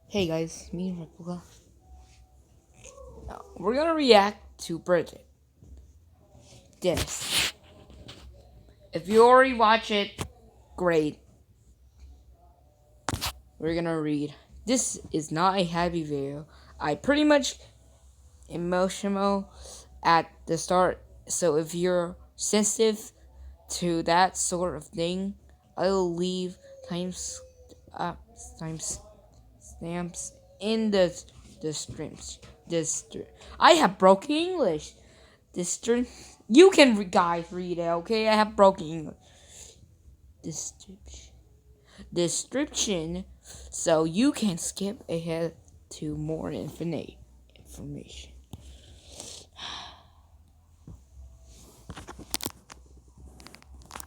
Hey guys, me and Replica. Now, we're gonna react to Bridget. This. If you already watch it, great. We're gonna read. This is not a happy video. I pretty much emotional at the start, so if you're sensitive to that sort of thing, I'll leave times times stamps in the streams. I have broken English. Description. You can guys read it, okay? I have broken English. Description. Description. So you can skip ahead to more infinite information.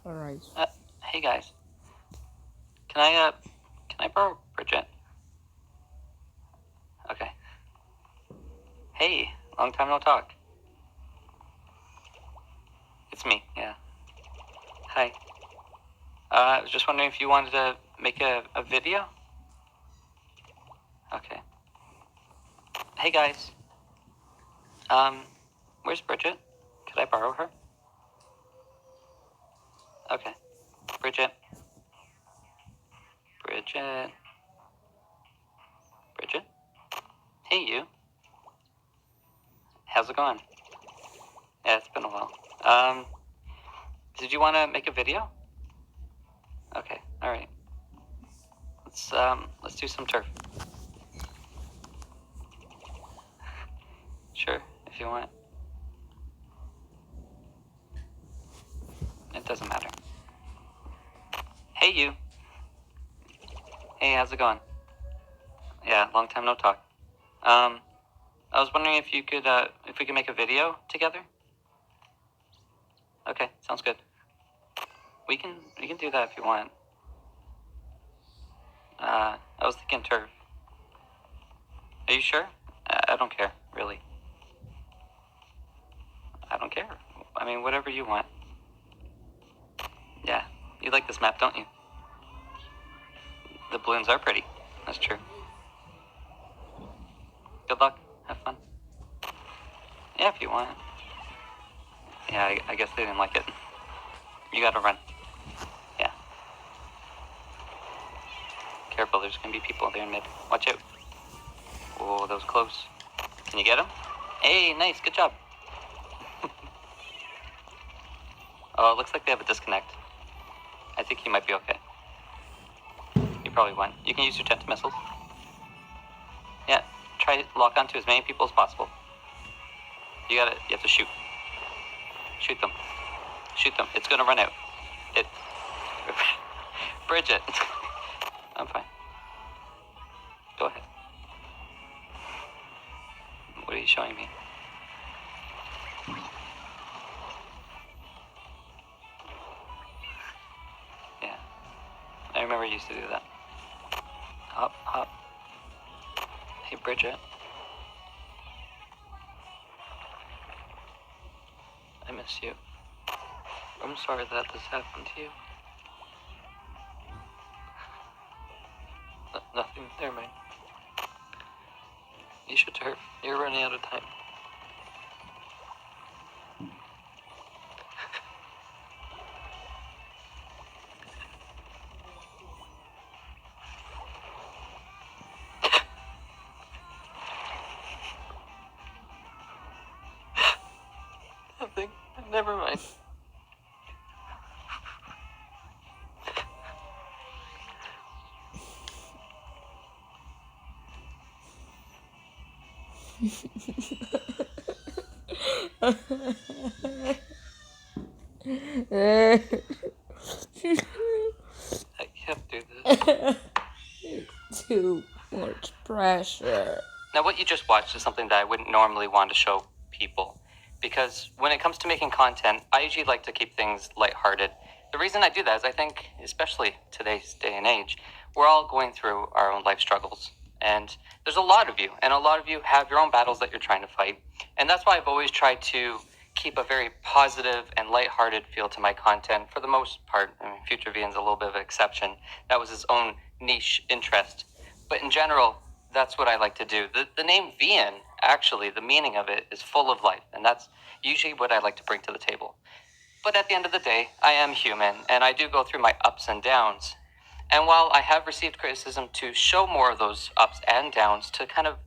All right. Hey guys, can I borrow Bridgett? Okay. Hey, long time no talk. It's me, yeah. Hi. I was just wondering if you wanted to make a video? Okay. Hey guys. Where's Bridgett? Could I borrow her? Okay. Bridgett. Bridgett. Bridgett? Hey you. How's it going? Yeah, it's been a while. Did you want to make a video? Okay, alright. Let's do some turf. Sure, if you want. It doesn't matter. Hey you. Hey, how's it going? Yeah, long time no talk. I was wondering if we could make a video together? Okay, sounds good. We can do that if you want. I was thinking turf. Are you sure? I don't care, really. I don't care. I mean, whatever you want. Yeah, you like this map, don't you? The balloons are pretty. That's true. Good luck. Have fun. Yeah, if you want. Yeah, I guess they didn't like it. You gotta run. Yeah. Careful, there's gonna be people there in mid. Watch out. Oh, that was close. Can you get him? Hey, nice, good job. Oh, it looks like they have a disconnect. I think he might be okay. He probably won. You can use your jet missiles. Yeah, try to lock onto as many people as possible. You have to shoot. Shoot them. Shoot them. It's gonna run out. Bridgett. I'm fine. Go ahead. What are you showing me? Yeah. I remember you used to do that. Hop, hop. Hey, Bridgett. I miss you. I'm sorry that this happened to you. Nothing. Never mind. You should turf. You're running out of time. Nothing. Never mind. I can't do this. Too much pressure. Now, what you just watched is something that I wouldn't normally want to show people, because when it comes to making content, I usually like to keep things lighthearted. The reason I do that is I think, especially today's day and age, we're all going through our own life struggles. And there's a lot of you, and a lot of you have your own battles that you're trying to fight. And that's why I've always tried to keep a very positive and lighthearted feel to my content for the most part. I mean, Future Vian's a little bit of an exception. That was his own niche interest. But in general, that's what I like to do. The name Vian, actually, the meaning of it is full of life, and that's usually what I like to bring to the table. But at the end of the day, I am human, and I do go through my ups and downs. And while I have received criticism to show more of those ups and downs, to kind of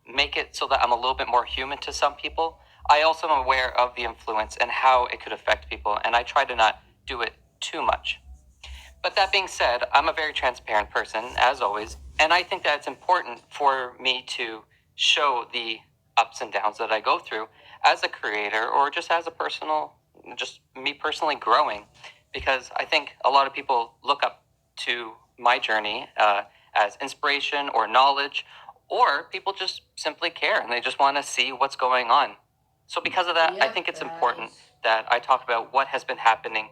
make it so that I'm a little bit more human to some people, I also am aware of the influence and how it could affect people, and I try to not do it too much. But that being said, I'm a very transparent person, as always, and I think that it's important for me to show the ups and downs that I go through as a creator or just as a personal, just me personally growing, because I think a lot of people look up to my journey as inspiration or knowledge, or people just simply care and they just want to see what's going on. So, because of that, I think it's important that I talk about what has been happening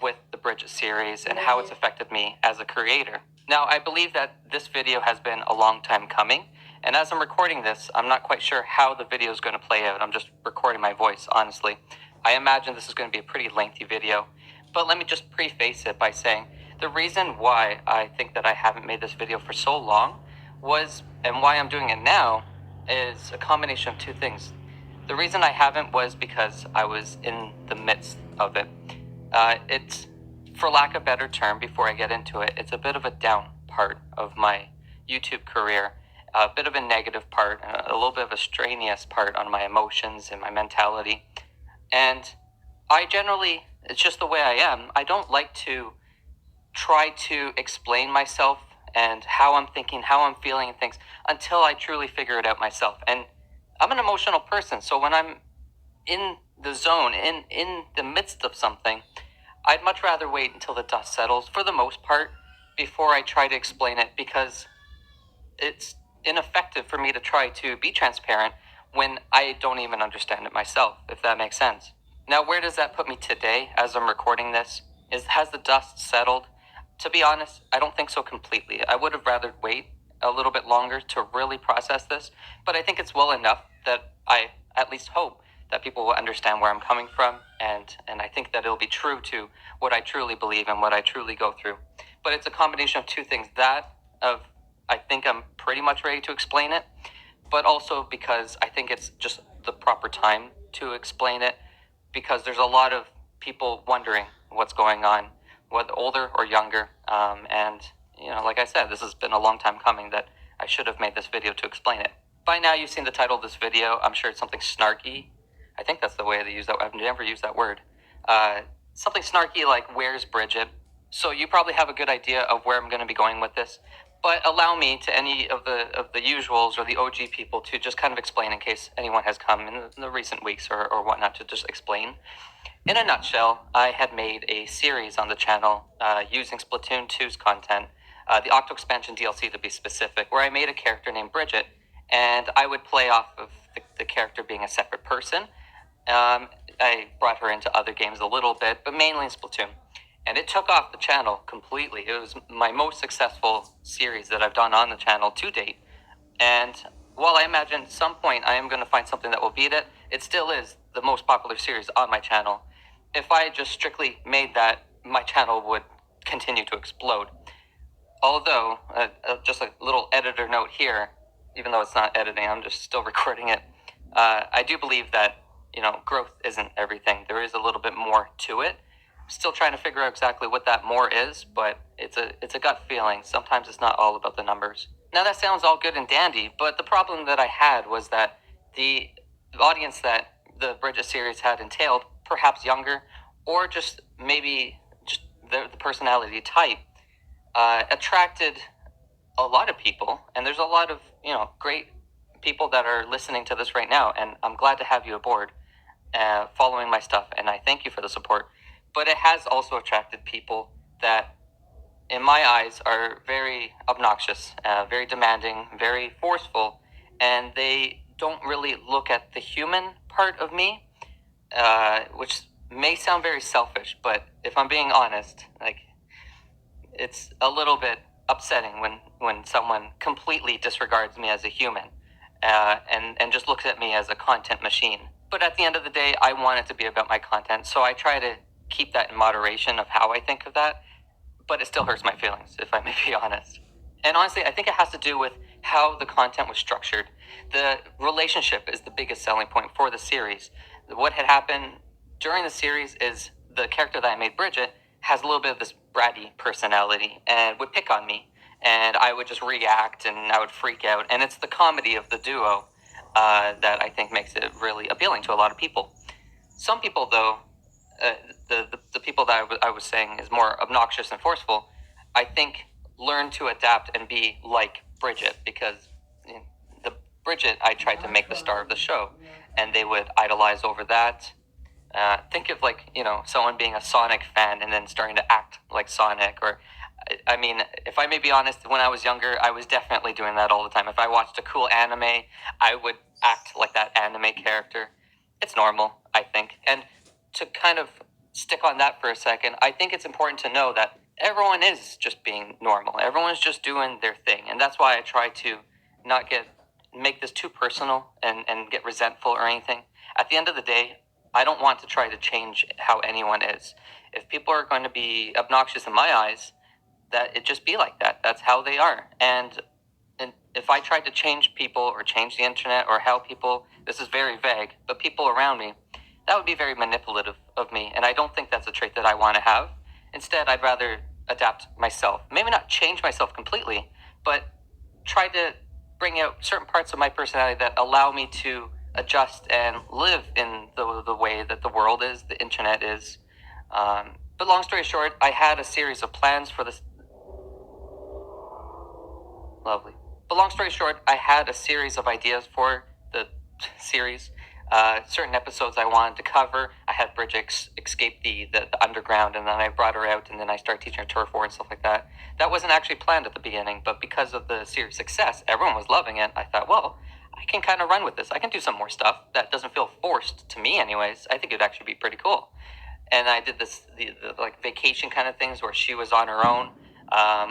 with the Bridgett series and how it's affected me as a creator. Now, I believe that this video has been a long time coming, and as I'm recording this, I'm not quite sure how the video is going to play out. I'm just recording my voice, honestly. I imagine this is going to be a pretty lengthy video, but let me just preface it by saying the reason why I think that I haven't made this video for so long was, and why I'm doing it now, is a combination of two things. The reason I haven't was because I was in the midst of it. It's, for lack of a better term, before I get into it, it's a bit of a down part of my YouTube career, a bit of a negative part, a little bit of a strenuous part on my emotions and my mentality. And I generally, it's just the way I am. I don't like to try to explain myself and how I'm thinking, how I'm feeling and things until I truly figure it out myself. And I'm an emotional person, so when I'm in the zone, in the midst of something, I'd much rather wait until the dust settles for the most part before I try to explain it, because it's ineffective for me to try to be transparent when I don't even understand it myself, if that makes sense. Now, where does that put me today as I'm recording this? Has the dust settled? To be honest, I don't think so completely. I would have rather wait a little bit longer to really process this, but I think it's well enough that I at least hope that people will understand where I'm coming from, and I think that it'll be true to what I truly believe and what I truly go through. But it's a combination of two things. That of I think I'm pretty much ready to explain it, but also because I think it's just the proper time to explain it, because there's a lot of people wondering what's going on, whether older or younger. And, like I said, this has been a long time coming that I should have made this video to explain it. By now, you've seen the title of this video. I'm sure it's something snarky. I think that's the way they use that. I've never used that word. Something snarky like, "Where's Bridgett?" So you probably have a good idea of where I'm going to be going with this. But allow me, to any of the usuals or the OG people, to just kind of explain, in case anyone has come in the recent weeks or whatnot, to just explain. In a nutshell, I had made a series on the channel using Splatoon 2's content, the Octo Expansion DLC to be specific, where I made a character named Bridgett, and I would play off of the character being a separate person. I brought her into other games a little bit, but mainly in Splatoon. And it took off the channel completely. It was my most successful series that I've done on the channel to date. And while I imagine at some point I am going to find something that will beat it, it still is the most popular series on my channel. If I just strictly made that, my channel would continue to explode. Although, just a little editor note here, even though it's not editing, I'm just still recording it. I do believe that, growth isn't everything. There is a little bit more to it. Still trying to figure out exactly what that more is, but it's a gut feeling. Sometimes it's not all about the numbers. Now, that sounds all good and dandy, but the problem that I had was that the audience that the Bridgett series had entailed, perhaps younger, or just maybe just the personality type, attracted a lot of people. And there's a lot of great people that are listening to this right now, and I'm glad to have you aboard, following my stuff, and I thank you for the support. But it has also attracted people that, in my eyes, are very obnoxious, very demanding, very forceful, and they don't really look at the human part of me, which may sound very selfish, but if I'm being honest, it's a little bit upsetting when someone completely disregards me as a human, and just looks at me as a content machine. But at the end of the day, I want it to be about my content, so I try to keep that in moderation of how I think of that, but it still hurts my feelings, if I may be honest. And honestly, I think it has to do with how the content was structured. The relationship is the biggest selling point for the series. What had happened during the series is the character that I made, Bridgett, has a little bit of this bratty personality and would pick on me, and I would just react and I would freak out. And it's the comedy of the duo that I think makes it really appealing to a lot of people. Some people, though, uh, the people that I was saying is more obnoxious and forceful, I think learn to adapt and be like Bridgett, because you know, the Bridgett I tried to make the star of the show, and they would idolize over that. Think of, like, someone being a Sonic fan and then starting to act like Sonic. Or I mean, if I may be honest, when I was younger, I was definitely doing that all the time. If I watched a cool anime, I would act like that anime character. It's normal, I think. And to kind of stick on that for a second, I think it's important to know that everyone is just being normal. Everyone's just doing their thing. And that's why I try to not make this too personal and get resentful or anything. At the end of the day, I don't want to try to change how anyone is. If people are going to be obnoxious in my eyes, that it just be like that. That's how they are. And if I tried to change people or change the internet or how people, this is very vague, but people around me, that would be very manipulative of me. And I don't think that's a trait that I want to have. Instead, I'd rather adapt myself. Maybe not change myself completely, but try to bring out certain parts of my personality that allow me to adjust and live in the way that the world is, the internet is. But long story short, I had a series of plans for this. Lovely. But long story short, I had a series of ideas for the series. Certain episodes I wanted to cover. I had Bridget escape the underground, and then I brought her out, and then I started teaching her turf war and stuff like that. That wasn't actually planned at the beginning, but because of the series success, everyone was loving it. I thought, well, I can kind of run with this. I can do some more stuff that doesn't feel forced to me, anyways. I think it'd actually be pretty cool. And I did the like vacation kind of things where she was on her own,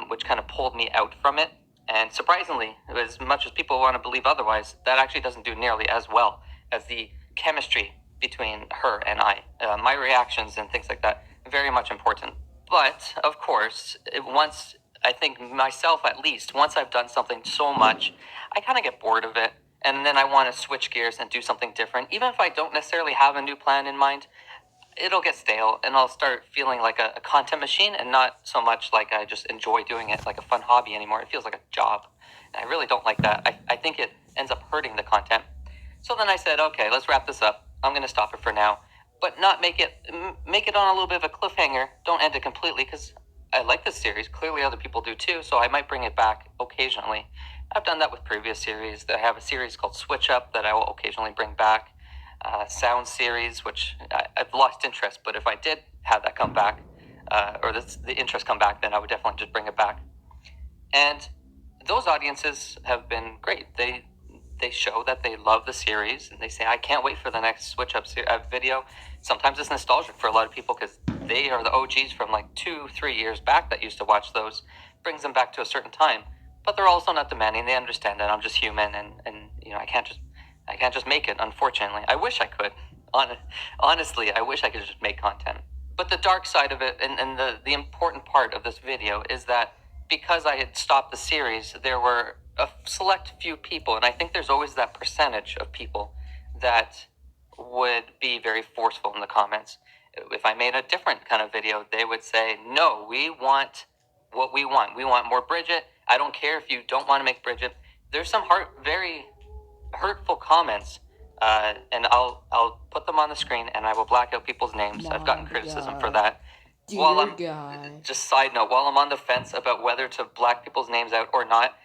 which kind of pulled me out from it. And surprisingly, as much as people want to believe otherwise, that actually doesn't do nearly as well as the chemistry between her and I. My reactions and things like that, very much important. But, of course, once, I think myself at least, once I've done something so much, I kind of get bored of it. And then I want to switch gears and do something different. Even if I don't necessarily have a new plan in mind, it'll get stale, and I'll start feeling like a content machine and not so much like I just enjoy doing it like a fun hobby anymore. It feels like a job. And I really don't like that. I think it ends up hurting the content. So then I said, okay, let's wrap this up. I'm going to stop it for now, but not make it on a little bit of a cliffhanger. Don't end it completely, because I like this series. Clearly other people do too, so I might bring it back occasionally. I've done that with previous series. I have a series called Switch Up that I will occasionally bring back. Sound series, which I've lost interest, but if I did have that come back, or the interest come back, then I would definitely just bring it back. And those audiences have been great. They show that they love the series, and they say, I can't wait for the next Switch Up video. Sometimes it's nostalgic for a lot of people because they are the OGs from like 2-3 years back that used to watch those. Brings them back to a certain time, but they're also not demanding. They understand that I'm just human, and I can't just make it, unfortunately. I wish I could. Honestly, I wish I could just make content. But the dark side of it, and the important part of this video, is that because I had stopped the series, there were a select few people, and I think there's always that percentage of people that would be very forceful in the comments. If I made a different kind of video, they would say, no, we want what we want. We want more Bridgett. I don't care if you don't want to make Bridgett. There's some very hurtful comments, and I'll put them on the screen, and I will black out people's names. I've gotten criticism for that. Just side note, while I'm on the fence about whether to black people's names out or not,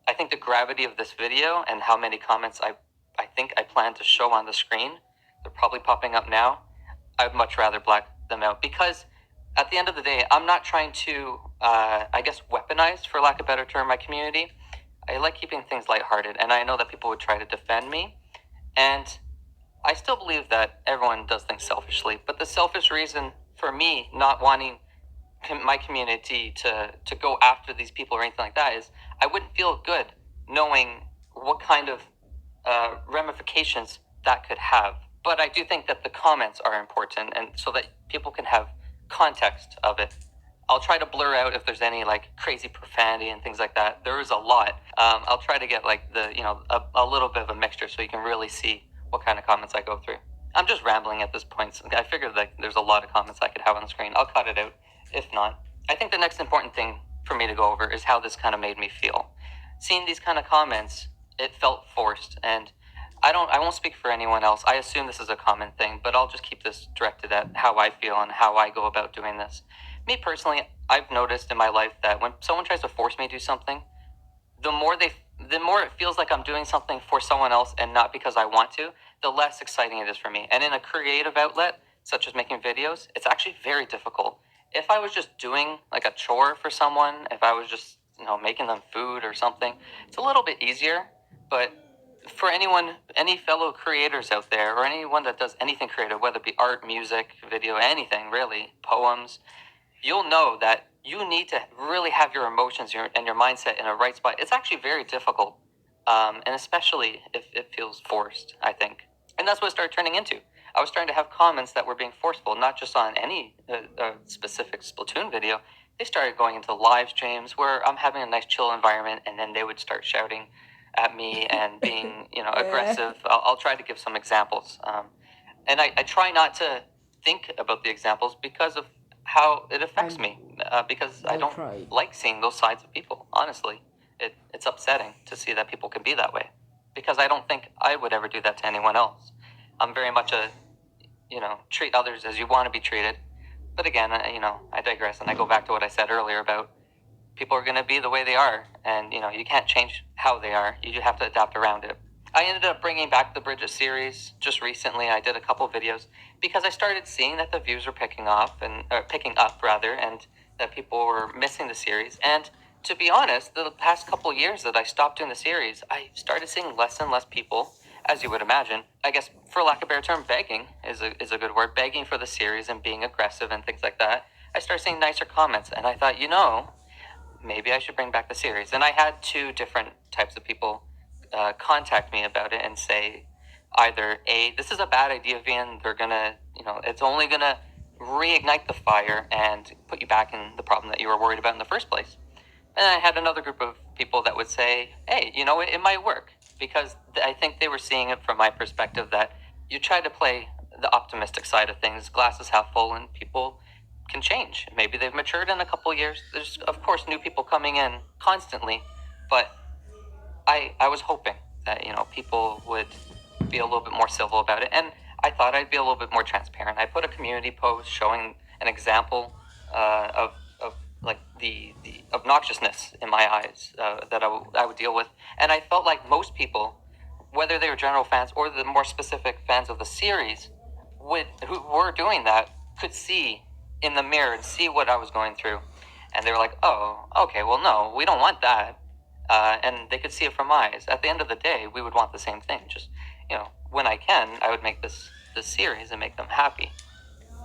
I think the gravity of this video and how many comments I think I plan to show on the screen, they're probably popping up now, I'd much rather black them out, because at the end of the day, I'm not trying to, I guess, weaponize, for lack of a better term, my community. I like keeping things lighthearted, and I know that people would try to defend me, and I still believe that everyone does things selfishly, but the selfish reason for me not wanting my community to go after these people or anything like that is I wouldn't feel good knowing what kind of ramifications that could have. But I do think that the comments are important, and so that people can have context of it. I'll try to blur out if there's any like crazy profanity and things like that. There is a lot. I'll try to get like the a little bit of a mixture so you can really see what kind of comments I go through. I'm just rambling at this point. So I figured that there's a lot of comments I could have on the screen. I'll cut it out if not. I think the next important thing for me to go over is how this kind of made me feel. Seeing these kind of comments, it felt forced, and I won't speak for anyone else. I assume this is a common thing, but I'll just keep this directed at how I feel and how I go about doing this. Me personally, I've noticed in my life that when someone tries to force me to do something, the more it feels like I'm doing something for someone else and not because I want to, the less exciting it is for me. And in a creative outlet, such as making videos, it's actually very difficult. If I was just doing like a chore for someone, if I was just, making them food or something, it's a little bit easier. But for anyone, any fellow creators out there, or anyone that does anything creative, whether it be art, music, video, anything really, poems, you'll know that you need to really have your emotions and your mindset in a right spot. It's actually very difficult, and especially if it feels forced, I think. And that's what it started turning into. I was starting to have comments that were being forceful, not just on any specific Splatoon video. They started going into live streams where I'm having a nice chill environment, and then they would start shouting at me and being, aggressive. I'll try to give some examples. And I try not to think about the examples because of how it affects me, because I don't like seeing those sides of people, honestly. It's upsetting to see that people can be that way, because I don't think I would ever do that to anyone else. I'm very much a, treat others as you want to be treated. But again, I digress, and I go back to what I said earlier about people are going to be the way they are, and you can't change how they are. You just have to adapt around it. I ended up bringing back the Bridgett series just recently. I did a couple videos because I started seeing that the views were picking up, and that people were missing the series. And to be honest, the past couple years that I stopped doing the series, I started seeing less and less people, as you would imagine. I guess, for lack of a better term, begging is a good word. Begging for the series and being aggressive and things like that. I started seeing nicer comments, and I thought, maybe I should bring back the series. And I had two different types of people contact me about it and say, either A, this is a bad idea, Vian, they're gonna, it's only gonna reignite the fire and put you back in the problem that you were worried about in the first place. And I had another group of people that would say, hey, it might work, because I think they were seeing it from my perspective, that you try to play the optimistic side of things, glass is half full, and people can change. Maybe they've matured in a couple years. There's, of course, new people coming in constantly, but I was hoping that, people would be a little bit more civil about it, and I thought I'd be a little bit more transparent. I put a community post showing an example of like the obnoxiousness in my eyes that I would deal with, and I felt like most people, whether they were general fans or the more specific fans of the series, who were doing that, could see in the mirror and see what I was going through, and they were like, "Oh, okay, well, no, we don't want that." And they could see it from my eyes. At the end of the day, we would want the same thing. Just, when I can, I would make this series and make them happy.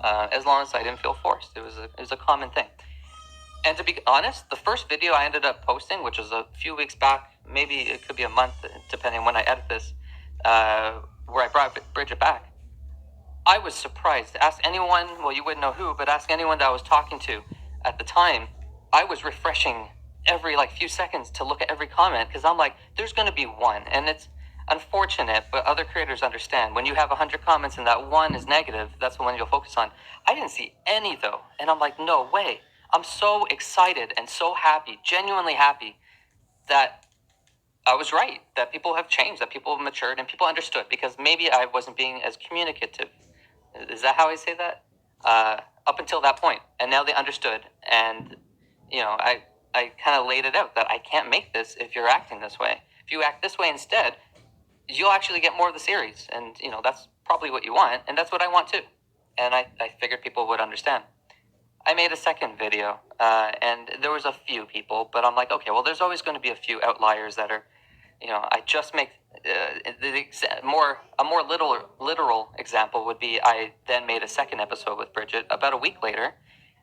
As long as I didn't feel forced, it was a common thing. And to be honest, the first video I ended up posting, which was a few weeks back, maybe it could be a month, depending on when I edit this, where I brought Bridgett back, I was surprised. Ask anyone, well, you wouldn't know who, but ask anyone that I was talking to at the time. I was refreshing every few seconds to look at every comment, because I'm like, there's going to be one. And it's unfortunate, but other creators understand. When you have 100 comments and that one is negative, that's the one you'll focus on. I didn't see any, though. And I'm like, no way. I'm so excited and so happy, genuinely happy, that I was right, that people have changed, that people have matured, and people understood, because maybe I wasn't being as communicative. Is that how I say that? Up until that point. And now they understood. And, I kind of laid it out that I can't make this if you're acting this way. If you act this way instead, you'll actually get more of the series. And, that's probably what you want. And that's what I want too. And I figured people would understand. I made a second video, and there was a few people, but I'm like, okay, well, there's always going to be a few outliers that are, I just make a more literal example would be, I then made a second episode with Bridgett about a week later,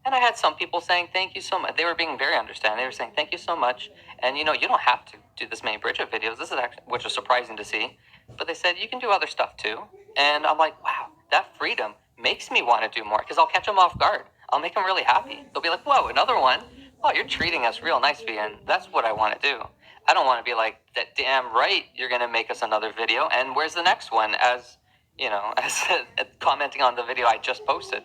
and I had some people saying thank you so much. They were being very understanding. They were saying thank you so much, and you don't have to do this many Bridgett videos. This is actually, which was surprising to see, but they said you can do other stuff too, and I'm like, wow, that freedom makes me want to do more, because I'll catch them off guard. I'll make them really happy. They'll be like, whoa, another one? Oh, you're treating us real nice, Vian. That's what I want to do. I don't want to be like, that damn right, you're going to make us another video, and where's the next one? As, as commenting on the video I just posted.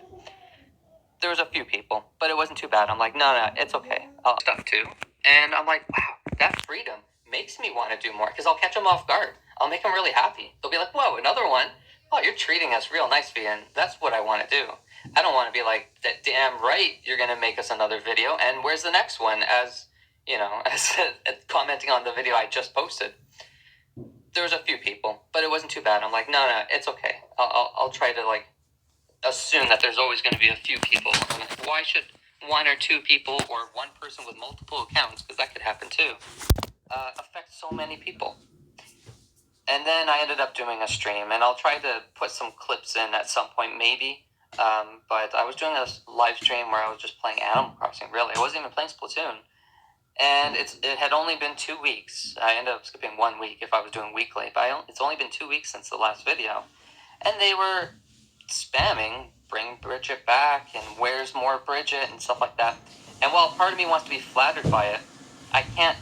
There was a few people, but it wasn't too bad. I'm like, no, it's okay. I'll stuff too. And I'm like, wow, that freedom makes me want to do more because I'll catch them off guard. I'll make them really happy. They'll be like, whoa, another one? Oh, you're treating us real nice, Vian. That's what I want to do. I don't want to be like, that damn right, you're going to make us another video, and where's the next one? As, as commenting on the video I just posted. There was a few people, but it wasn't too bad. I'm like, no, it's okay. I'll try to, like, assume that there's always going to be a few people. Why should one or two people or one person with multiple accounts, because that could happen too, affect so many people? And then I ended up doing a stream, and I'll try to put some clips in at some point, maybe. But I was doing a live stream where I was just playing Animal Crossing, really. I wasn't even playing Splatoon. And it had only been 2 weeks. I ended up skipping 1 week if I was doing weekly, but it's only been 2 weeks since the last video. And they were spamming, bring Bridgett back, and where's more Bridgett, and stuff like that. And while part of me wants to be flattered by it, I can't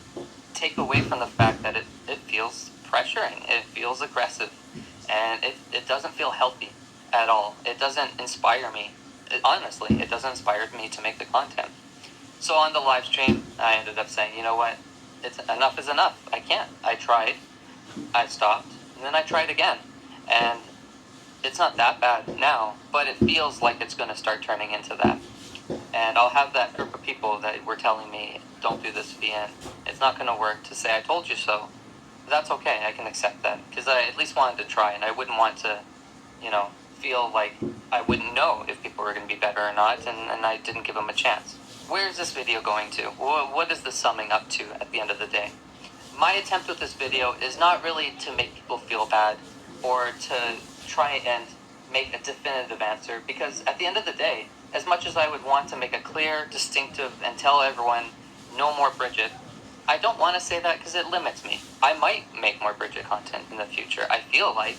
take away from the fact that it feels pressuring, it feels aggressive, and it doesn't feel healthy at all. It doesn't inspire me. Honestly, it doesn't inspire me to make the content. So on the live stream, I ended up saying, you know what, enough is enough. I can't. I tried, I stopped, and then I tried again. And it's not that bad now, but it feels like it's going to start turning into that. And I'll have that group of people that were telling me, don't do this, VN. It's not going to work, to say, I told you so. That's okay. I can accept that. Because I at least wanted to try, and I wouldn't want to, feel like I wouldn't know if people were going to be better or not, and I didn't give them a chance. Where is this video going to? What is this summing up to at the end of the day? My attempt with this video is not really to make people feel bad or to try and make a definitive answer, because at the end of the day, as much as I would want to make a clear, distinctive, and tell everyone, no more Bridgett, I don't want to say that because it limits me. I might make more Bridgett content in the future, I feel like,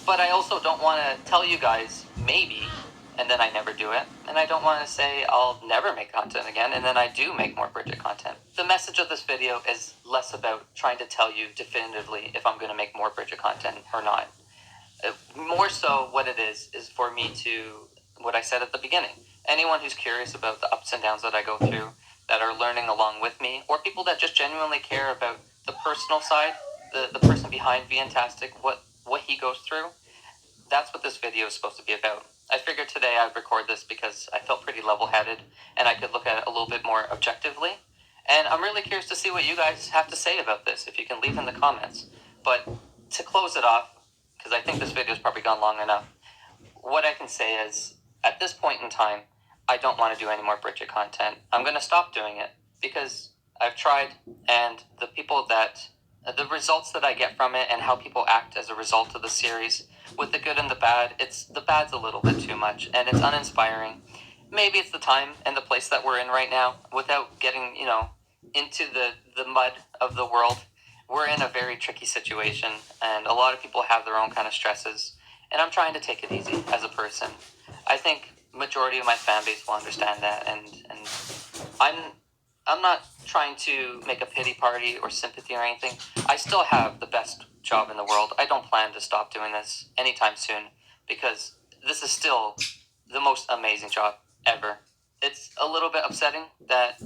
but I also don't want to tell you guys, maybe, and then I never do it. And I don't want to say I'll never make content again, and then I do make more Bridgett content. The message of this video is less about trying to tell you definitively if I'm going to make more Bridgett content or not. More so, what it is for me to, what I said at the beginning, anyone who's curious about the ups and downs that I go through, that are learning along with me, or people that just genuinely care about the personal side, the person behind Fantastic, what he goes through, that's what this video is supposed to be about. I figured today I'd record this because I felt pretty level-headed, and I could look at it a little bit more objectively. And I'm really curious to see what you guys have to say about this, if you can leave in the comments. But to close it off, because I think this video's probably gone long enough, what I can say is, at this point in time, I don't want to do any more Bridgett content. I'm going to stop doing it, because I've tried, and the results that I get from it and how people act as a result of the series, with the good and the bad, the bad's a little bit too much, and it's uninspiring. Maybe it's the time and the place that we're in right now, without getting, into the mud of the world. We're in a very tricky situation, and a lot of people have their own kind of stresses, and I'm trying to take it easy as a person. I think majority of my fan base will understand that, and I'm not trying to make a pity party or sympathy or anything. I still have the best job in the world. I don't plan to stop doing this anytime soon, because this is still the most amazing job ever. It's a little bit upsetting that,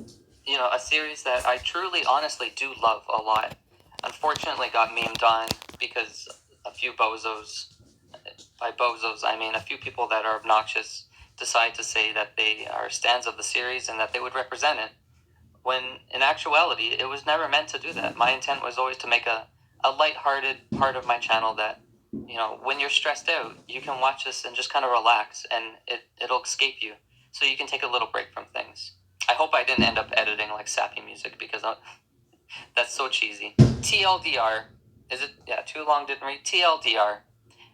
a series that I truly, honestly do love a lot, unfortunately got memed on because a few bozos, by bozos I mean a few people that are obnoxious, decide to say that they are stands of the series and that they would represent it, when in actuality it was never meant to do that. My intent was always to make a lighthearted part of my channel that, when you're stressed out, you can watch this and just kind of relax, and it'll escape you, so you can take a little break from things. I hope I didn't end up editing like sappy music, because that's so cheesy. TLDR, is it? Yeah, too long didn't read. TLDR,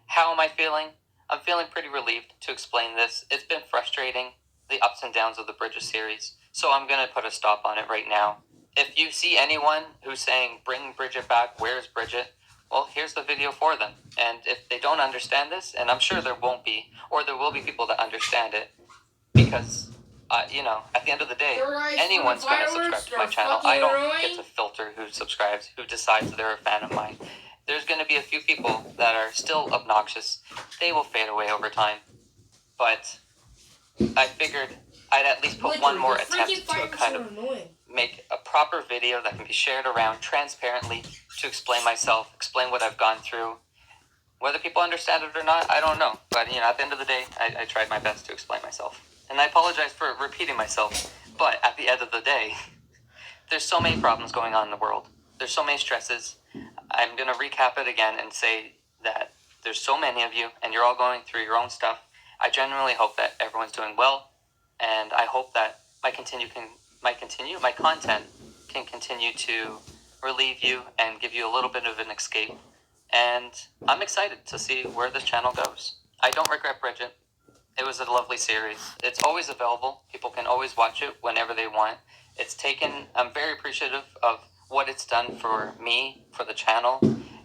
how am I feeling? I'm feeling pretty relieved to explain this. It's been frustrating, the ups and downs of the Bridgett series, so I'm going to put a stop on it right now. If you see anyone who's saying, bring Bridgett back, where's Bridgett? Well, here's the video for them. And if they don't understand this, and I'm sure there won't be, or there will be people that understand it, because at the end of the day, Guys, anyone's going to subscribe to my channel. I don't get to filter who subscribes, who decides they're a fan of mine. There's going to be a few people that are still obnoxious. They will fade away over time. But I figured I'd at least put one more attempt to kind of make a proper video that can be shared around transparently to explain myself, explain what I've gone through. Whether people understand it or not, I don't know. But, at the end of the day, I tried my best to explain myself. And I apologize for repeating myself. But at the end of the day, there's so many problems going on in the world. There's so many stresses. I'm going to recap it again and say that there's so many of you, and you're all going through your own stuff. I genuinely hope that everyone's doing well, and I hope that my content can continue to relieve you and give you a little bit of an escape. And I'm excited to see where this channel goes. I don't regret Bridgett. It was a lovely series. It's always available. People can always watch it whenever they want. I'm very appreciative of what it's done for me, for the channel,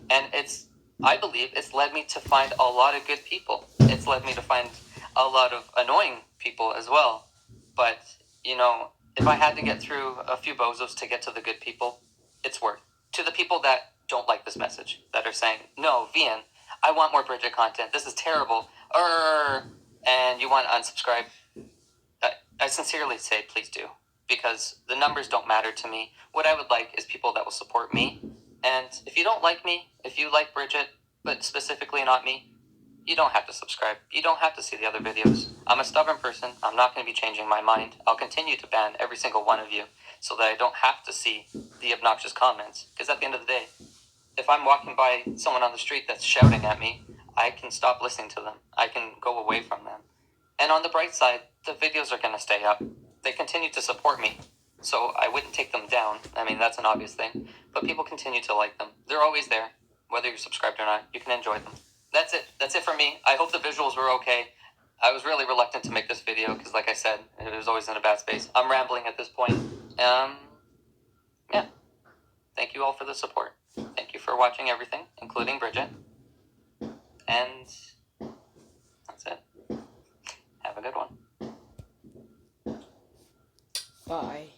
and I believe it's led me to find a lot of good people. It's led me to find a lot of annoying people as well. But, if I had to get through a few bozos to get to the good people, it's worth. To the people that don't like this message, that are saying, no, Vian, I want more Bridgett content. This is terrible. And you want to unsubscribe, I sincerely say please do, because the numbers don't matter to me. What I would like is people that will support me. And if you don't like me, if you like Bridgett, but specifically not me, you don't have to subscribe. You don't have to see the other videos. I'm a stubborn person. I'm not going to be changing my mind. I'll continue to ban every single one of you so that I don't have to see the obnoxious comments. Because at the end of the day, if I'm walking by someone on the street that's shouting at me, I can stop listening to them. I can go away from them. And on the bright side, the videos are going to stay up. They continue to support me, so I wouldn't take them down. I mean, that's an obvious thing. But people continue to like them. They're always there. Whether you're subscribed or not, you can enjoy them. That's it. That's it for me. I hope the visuals were okay. I was really reluctant to make this video because, like I said, it was always in a bad space. I'm rambling at this point. Yeah. Thank you all for the support. Thank you for watching everything, including Bridgett. And that's it. Have a good one. Bye.